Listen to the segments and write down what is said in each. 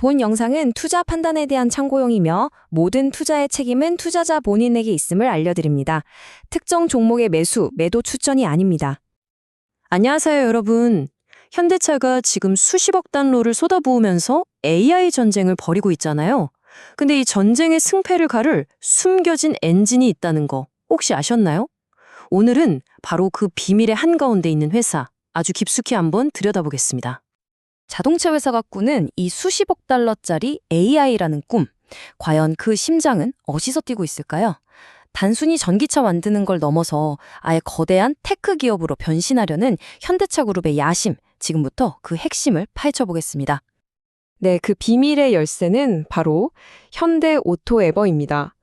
본 영상은 투자 판단에 대한 참고용이며 모든 투자의 책임은 투자자 본인에게 있음을 알려드립니다. 특정 종목의 매수, 매도 추천이 아닙니다. 안녕하세요, 여러분. 현대차가 지금 수십억 달러를 쏟아부으면서 AI 전쟁을 벌이고 있잖아요. 근데 이 전쟁의 승패를 가를 숨겨진 엔진이 있다는 거 혹시 아셨나요? 오늘은 바로 그 비밀의 한가운데 있는 회사 아주 깊숙이 한번 들여다보겠습니다. 자동차 회사가 꾸는 이 수십억 달러짜리 AI라는 꿈. 과연 그 심장은 어디서 뛰고 있을까요? 단순히 전기차 만드는 걸 넘어서 아예 거대한 테크 기업으로 변신하려는 현대차 그룹의 야심, 지금부터 그 핵심을 파헤쳐보겠습니다. 네, 그 비밀의 열쇠는 바로 현대 오토에버입니다.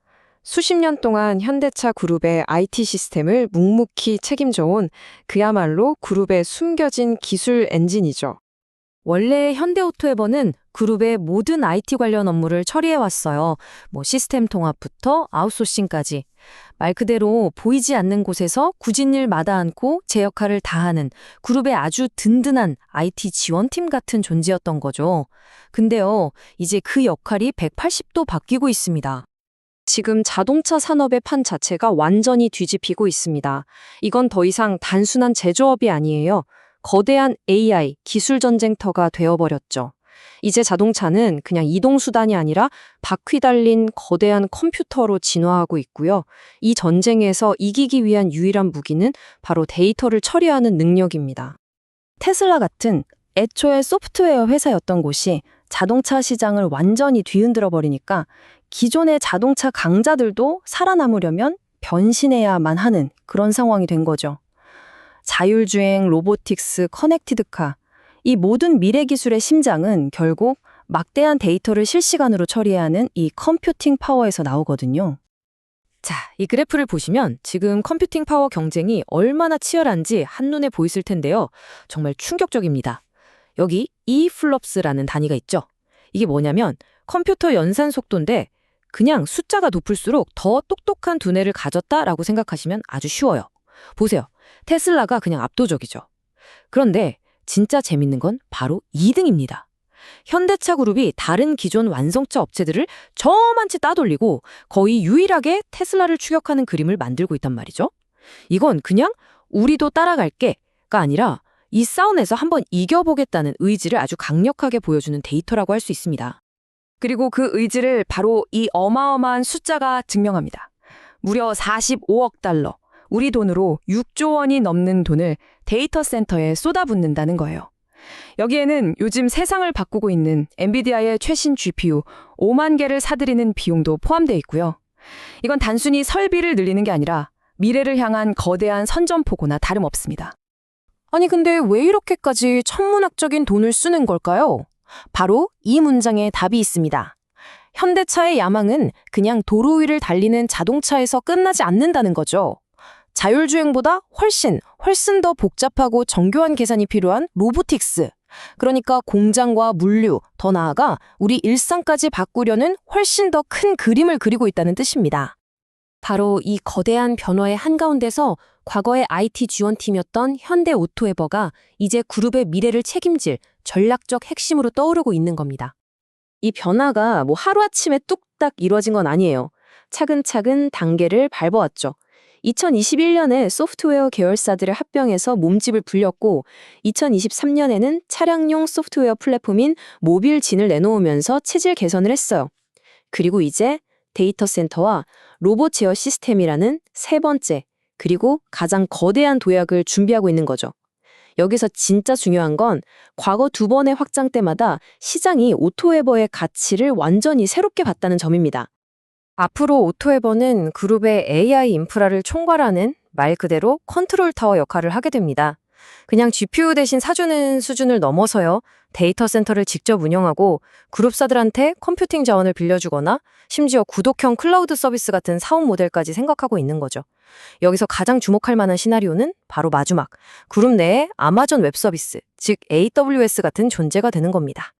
수십 년 동안 현대차 그룹의 IT 시스템을 묵묵히 책임져온 그야말로 그룹의 숨겨진 기술 엔진이죠. 원래 현대오토에버는 그룹의 모든 IT 관련 업무를 처리해왔어요. 시스템 통합부터 아웃소싱까지. 말 그대로 보이지 않는 곳에서 굳은 일 마다 않고 제 역할을 다하는 그룹의 아주 든든한 IT 지원팀 같은 존재였던 거죠. 근데요, 이제 그 역할이 180도 바뀌고 있습니다. 지금 자동차 산업의 판 자체가 완전히 뒤집히고 있습니다. 이건 더 이상 단순한 제조업이 아니에요. 거대한 AI, 기술 전쟁터가 되어버렸죠. 이제 자동차는 그냥 이동수단이 아니라 바퀴 달린 거대한 컴퓨터로 진화하고 있고요. 이 전쟁에서 이기기 위한 유일한 무기는 바로 데이터를 처리하는 능력입니다. 테슬라 같은 애초에 소프트웨어 회사였던 곳이 자동차 시장을 완전히 뒤흔들어 버리니까 기존의 자동차 강자들도 살아남으려면 변신해야만 하는 그런 상황이 된 거죠. 자율주행, 로보틱스, 커넥티드카, 이 모든 미래 기술의 심장은 결국 막대한 데이터를 실시간으로 처리해야 하는 이 컴퓨팅 파워에서 나오거든요. 자, 이 그래프를 보시면 지금 컴퓨팅 파워 경쟁이 얼마나 치열한지 한눈에 보이실 텐데요. 정말 충격적입니다. 여기 Eflops라는 단위가 있죠. 이게 뭐냐면 컴퓨터 연산 속도인데 그냥 숫자가 높을수록 더 똑똑한 두뇌를 가졌다라고 생각하시면 아주 쉬워요. 보세요. 테슬라가 그냥 압도적이죠. 그런데 진짜 재밌는 건 바로 2등입니다. 현대차 그룹이 다른 기존 완성차 업체들을 저만치 따돌리고 거의 유일하게 테슬라를 추격하는 그림을 만들고 있단 말이죠. 이건 그냥 우리도 따라갈게가 아니라 이 싸움에서 한번 이겨보겠다는 의지를 아주 강력하게 보여주는 데이터라고 할 수 있습니다. 그리고 그 의지를 바로 이 어마어마한 숫자가 증명합니다. 무려 45억 달러. 우리 돈으로 6조 원이 넘는 돈을 데이터 센터에 쏟아붓는다는 거예요. 여기에는 요즘 세상을 바꾸고 있는 엔비디아의 최신 GPU 5만 개를 사들이는 비용도 포함되어 있고요. 이건 단순히 설비를 늘리는 게 아니라 미래를 향한 거대한 선전포고나 다름없습니다. 아니 근데 왜 이렇게까지 천문학적인 돈을 쓰는 걸까요? 바로 이 문장에 답이 있습니다. 현대차의 야망은 그냥 도로 위를 달리는 자동차에서 끝나지 않는다는 거죠. 자율주행보다 훨씬 더 복잡하고 정교한 계산이 필요한 로보틱스. 그러니까 공장과 물류, 더 나아가 우리 일상까지 바꾸려는 훨씬 더 큰 그림을 그리고 있다는 뜻입니다. 바로 이 거대한 변화의 한가운데서 과거의 IT 지원팀이었던 현대 오토에버가 이제 그룹의 미래를 책임질 전략적 핵심으로 떠오르고 있는 겁니다. 이 변화가 하루아침에 뚝딱 이루어진 건 아니에요. 차근차근 단계를 밟아왔죠. 2021년에 소프트웨어 계열사들을 합병해서 몸집을 불렸고 2023년에는 차량용 소프트웨어 플랫폼인 모빌진을 내놓으면서 체질 개선을 했어요. 그리고 이제 데이터 센터와 로봇 제어 시스템이라는 세 번째, 그리고 가장 거대한 도약을 준비하고 있는 거죠. 여기서 진짜 중요한 건 과거 두 번의 확장 때마다 시장이 오토에버의 가치를 완전히 새롭게 봤다는 점입니다. 앞으로 오토에버는 그룹의 AI 인프라를 총괄하는 말 그대로 컨트롤 타워 역할을 하게 됩니다. 그냥 GPU 대신 사주는 수준을 넘어서요. 데이터 센터를 직접 운영하고 그룹사들한테 컴퓨팅 자원을 빌려주거나 심지어 구독형 클라우드 서비스 같은 사업 모델까지 생각하고 있는 거죠. 여기서 가장 주목할 만한 시나리오는 바로 마지막, 그룹 내에 아마존 웹 서비스, 즉 AWS 같은 존재가 되는 겁니다.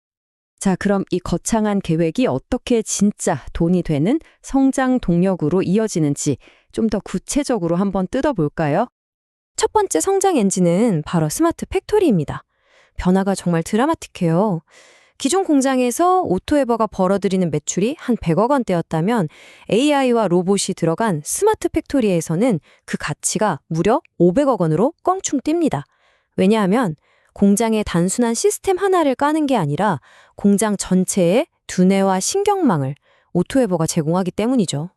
자, 그럼 이 거창한 계획이 어떻게 진짜 돈이 되는 성장 동력으로 이어지는지 좀 더 구체적으로 한번 뜯어볼까요? 첫 번째 성장 엔진은 바로 스마트 팩토리입니다. 변화가 정말 드라마틱해요. 기존 공장에서 오토에버가 벌어들이는 매출이 한 100억 원대였다면 AI와 로봇이 들어간 스마트 팩토리에서는 그 가치가 무려 500억 원으로 껑충 뜁니다. 왜냐하면 공장의 단순한 시스템 하나를 까는 게 아니라 공장 전체의 두뇌와 신경망을 오토에버가 제공하기 때문이죠.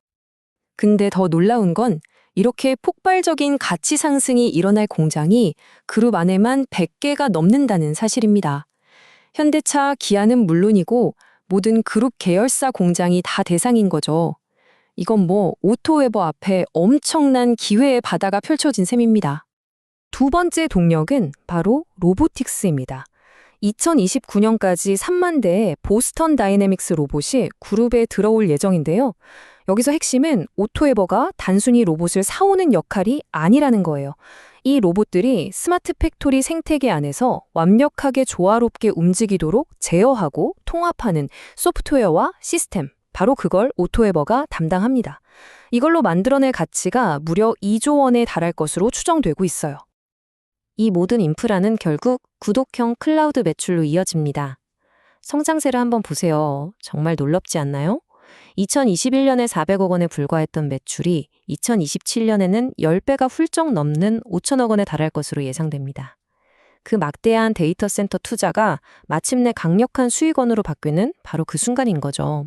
근데 더 놀라운 건 이렇게 폭발적인 가치 상승이 일어날 공장이 그룹 안에만 100개가 넘는다는 사실입니다. 현대차, 기아는 물론이고 모든 그룹 계열사 공장이 다 대상인 거죠. 이건 오토에버 앞에 엄청난 기회의 바다가 펼쳐진 셈입니다. 두 번째 동력은 바로 로보틱스입니다. 2029년까지 3만 대의 보스턴 다이내믹스 로봇이 그룹에 들어올 예정인데요. 여기서 핵심은 오토에버가 단순히 로봇을 사오는 역할이 아니라는 거예요. 이 로봇들이 스마트 팩토리 생태계 안에서 완벽하게 조화롭게 움직이도록 제어하고 통합하는 소프트웨어와 시스템, 바로 그걸 오토에버가 담당합니다. 이걸로 만들어낼 가치가 무려 2조 원에 달할 것으로 추정되고 있어요. 이 모든 인프라는 결국 구독형 클라우드 매출로 이어집니다. 성장세를 한번 보세요. 정말 놀랍지 않나요? 2021년에 400억 원에 불과했던 매출이 2027년에는 10배가 훌쩍 넘는 5천억 원에 달할 것으로 예상됩니다. 그 막대한 데이터 센터 투자가 마침내 강력한 수익원으로 바뀌는 바로 그 순간인 거죠.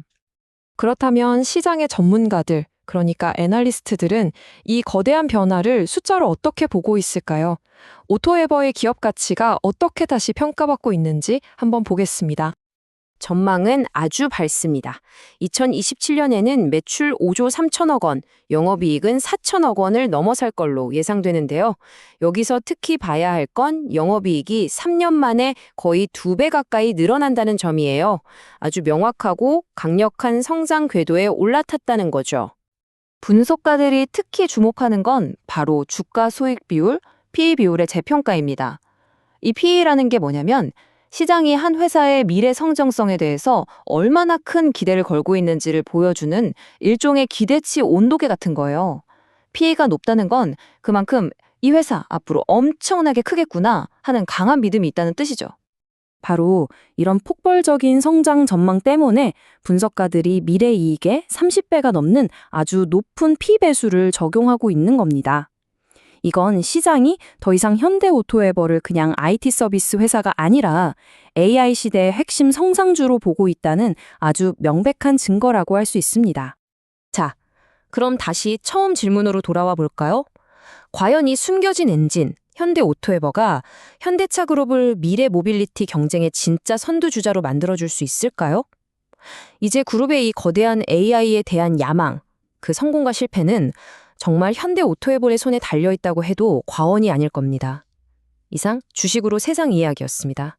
그렇다면 시장의 전문가들, 그러니까 애널리스트들은 이 거대한 변화를 숫자로 어떻게 보고 있을까요? 오토에버의 기업 가치가 어떻게 다시 평가받고 있는지 한번 보겠습니다. 전망은 아주 밝습니다. 2027년에는 매출 5조 3천억 원, 영업이익은 4천억 원을 넘어설 걸로 예상되는데요. 여기서 특히 봐야 할 건 영업이익이 3년 만에 거의 2배 가까이 늘어난다는 점이에요. 아주 명확하고 강력한 성장 궤도에 올라탔다는 거죠. 분석가들이 특히 주목하는 건 바로 주가 소익 비율, PE 비율의 재평가입니다. 이 PE라는 게 뭐냐면 시장이 한 회사의 미래 성장성에 대해서 얼마나 큰 기대를 걸고 있는지를 보여주는 일종의 기대치 온도계 같은 거예요. PE가 높다는 건 그만큼 이 회사 앞으로 엄청나게 크겠구나 하는 강한 믿음이 있다는 뜻이죠. 바로 이런 폭발적인 성장 전망 때문에 분석가들이 미래 이익의 30배가 넘는 아주 높은 P-배수를 적용하고 있는 겁니다. 이건 시장이 더 이상 현대오토에버를 그냥 IT 서비스 회사가 아니라 AI 시대의 핵심 성장주로 보고 있다는 아주 명백한 증거라고 할 수 있습니다. 자, 그럼 다시 처음 질문으로 돌아와 볼까요? 과연 이 숨겨진 엔진, 현대오토에버가 현대차 그룹을 미래 모빌리티 경쟁의 진짜 선두주자로 만들어줄 수 있을까요? 이제 그룹의 이 거대한 AI에 대한 야망, 그 성공과 실패는 정말 현대오토에버의 손에 달려있다고 해도 과언이 아닐 겁니다. 이상 주식으로 세상 이야기였습니다.